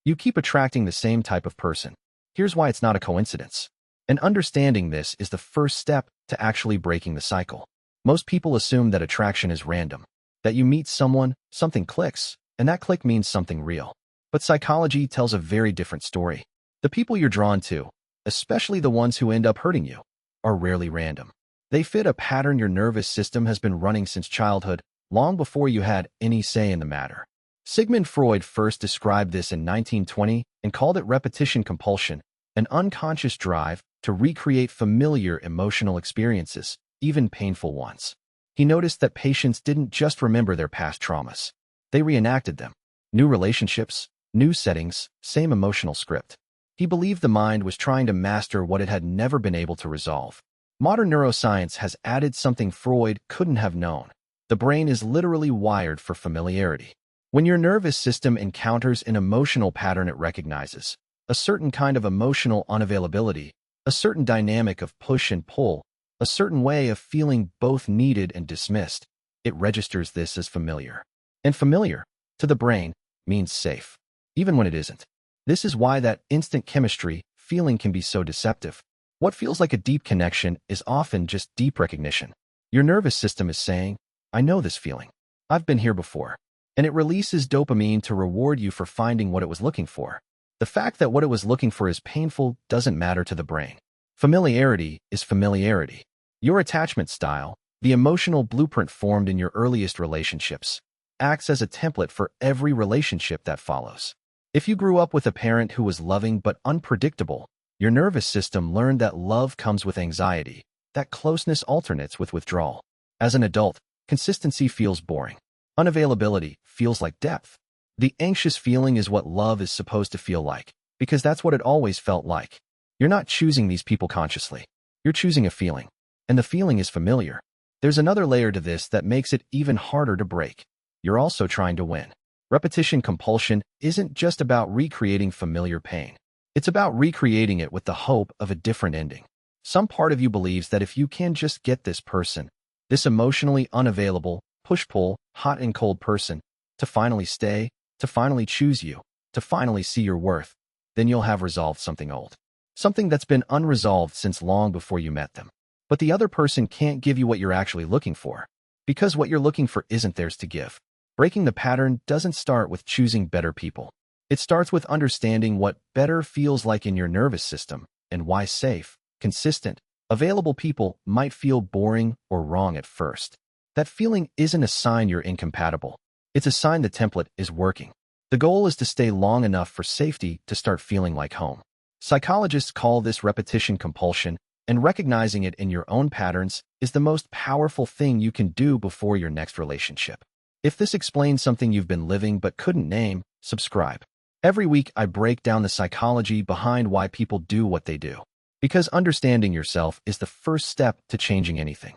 You keep attracting the same type of person. Here's why it's not a coincidence. And understanding this is the first step to actually breaking the cycle. Most people assume that attraction is random, that you meet someone, something clicks, and that click means something real. But psychology tells a very different story. The people you're drawn to, especially the ones who end up hurting you, are rarely random. They fit a pattern your nervous system has been running since childhood, long before you had any say in the matter. Sigmund Freud first described this in 1920 and called it repetition compulsion, an unconscious drive to recreate familiar emotional experiences, even painful ones. He noticed that patients didn't just remember their past traumas. They reenacted them. New relationships, new settings, same emotional script. He believed the mind was trying to master what it had never been able to resolve. Modern neuroscience has added something Freud couldn't have known. The brain is literally wired for familiarity. When your nervous system encounters an emotional pattern it recognizes, a certain kind of emotional unavailability, a certain dynamic of push and pull, a certain way of feeling both needed and dismissed, it registers this as familiar. And familiar, to the brain, means safe, even when it isn't. This is why that instant chemistry feeling can be so deceptive. What feels like a deep connection is often just deep recognition. Your nervous system is saying, I know this feeling. I've been here before. And it releases dopamine to reward you for finding what it was looking for. The fact that what it was looking for is painful doesn't matter to the brain. Familiarity is familiarity. Your attachment style, the emotional blueprint formed in your earliest relationships, acts as a template for every relationship that follows. If you grew up with a parent who was loving but unpredictable, your nervous system learned that love comes with anxiety, that closeness alternates with withdrawal. As an adult, consistency feels boring. Unavailability feels like depth. The anxious feeling is what love is supposed to feel like, because that's what it always felt like. You're not choosing these people consciously. You're choosing a feeling, and the feeling is familiar. There's another layer to this that makes it even harder to break. You're also trying to win. Repetition compulsion isn't just about recreating familiar pain. It's about recreating it with the hope of a different ending. Some part of you believes that if you can just get this person, this emotionally unavailable, push-pull, hot and cold person, to finally stay, to finally choose you, to finally see your worth, then you'll have resolved something old. Something that's been unresolved since long before you met them. But the other person can't give you what you're actually looking for, because what you're looking for isn't theirs to give. Breaking the pattern doesn't start with choosing better people. It starts with understanding what better feels like in your nervous system and why safe, consistent, available people might feel boring or wrong at first. That feeling isn't a sign you're incompatible. It's a sign the template is working. The goal is to stay long enough for safety to start feeling like home. Psychologists call this repetition compulsion, and recognizing it in your own patterns is the most powerful thing you can do before your next relationship. If this explains something you've been living but couldn't name, subscribe. Every week, I break down the psychology behind why people do what they do. Because understanding yourself is the first step to changing anything.